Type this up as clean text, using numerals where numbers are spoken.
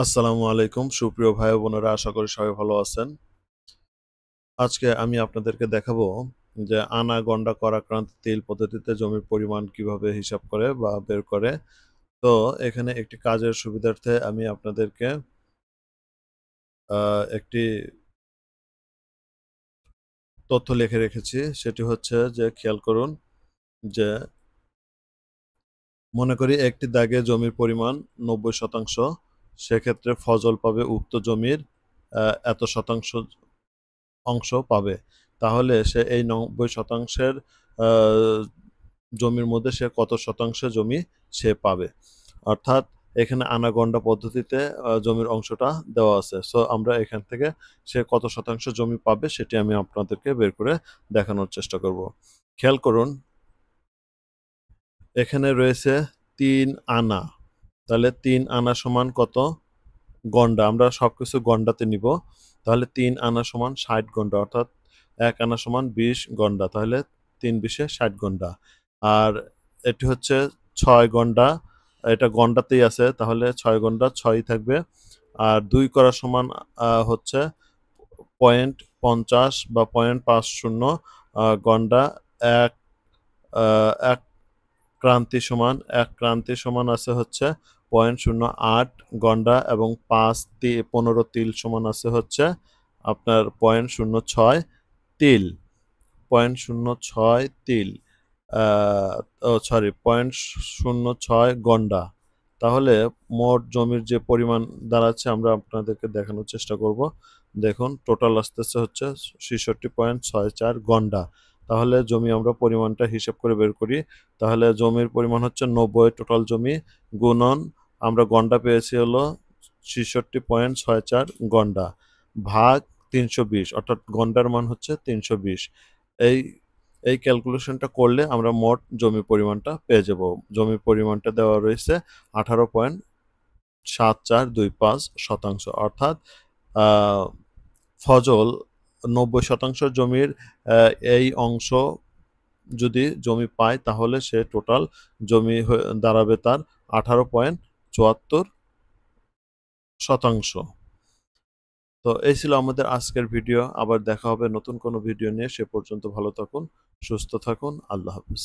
আসসালামু আলাইকুম সুপ্রিয় ভাই ও বোনেরা, আশা করি সবাই ভালো আছেন। আজকে আমি আপনাদেরকে দেখাবো যে আনা গন্ডা করাক্রান্ত তিল পদ্ধতিতে জমির পরিমাণ কিভাবে হিসাব করে বা বের করে। তো এখানে একটি কাজের সুবিধার্থে আমি আপনাদেরকে একটি তথ্য লিখে রেখেছি। সেটি হচ্ছে যে খেয়াল করুন যে মনে করি একটি দাগে জমির পরিমাণ ৯০%, সেক্ষেত্রে ফজল পাবে উক্ত জমির এত শতাংশ অংশ পাবে। তাহলে সে এই ৯০%-এর আ জমির মধ্যে সে কত শতাংশ জমি সে পাবে। অর্থাৎ এখানে আনাগন্ডা পদ্ধতিতে জমির অংশটা দেওয়া আছে। সো আমরা এখান থেকে সে কত শতাংশ জমি পাবে সেটি আমি আপনাদেরকে বের করে দেখানোর চেষ্টা করব। খেয়াল করুন, এখানে রয়েছে ৩ আনা। তাহলে ৩ আনা সমান কত? গন্ডা। আমরা সবকিছু গন্ডাতে নিব। তাহলে ৩ আনা সমান ৬০ গন্ডা, অর্থাৎ ১ আনা সমান ২০ গন্ডা। তাহলে ৩ × ২০ = ৬০ গন্ডা। আর এটি হচ্ছে ৬ গন্ডা। এটা গন্ডাতেই আছে, তাহলে ৬ গন্ডা ৬ই থাকবে। আর ২ করা সমান হচ্ছে ০.৫০ বা ০.৫০ গন্ডা। ১ আ ১ ক্রান্তি সমান আছে হচ্ছে ০.০৮ গন্ডা, এবং ১৫ তিল সমান আছে হচ্ছে আপনার ০.০৬ তিল। ০.০৬ তিল। আ ও সরি, ০.০৬ গন্ডা। তাহলে মোট জমির যে পরিমাণ দাঁড়াচ্ছে আমরা আপনাদেরকে দেখানোর চেষ্টা করব। দেখুন টোটাল আসতেছে হচ্ছে ৬৬.৬৪ গন্ডা। তাহলে জমি আমরা পরিমাণটা হিসাব করে বের করি। তাহলে জমির পরিমাণ হচ্ছে ৯০, টোটাল জমি গুণন আমরা গন্ডা পেয়েছি হলো ৬৬.৬৪ গন্ডা, ভাগ ৩২০, অর্থাৎ গন্ডার মান হচ্ছে ৩২০। এই এই ক্যালকুলেশনটা করলে আমরা মোট জমির পরিমাণটা পেয়ে যাব। জমির পরিমাণটা দেওয়া রয়েছে ১৮.৭৪২৫%, অর্থাৎ আ ফজল ৯০% জমির এই অংশ যদি জমি পায় তাহলে সে টোটাল জমি দাঁড়াবে তার ১৮.৭৪%। তো এই ছিল আমাদের আজকের ভিডিও। আবার দেখা হবে নতুন কোনো ভিডিও নিয়ে। সে পর্যন্ত ভালো থাকুন, সুস্থ থাকুন। আল্লাহ হাফেজ।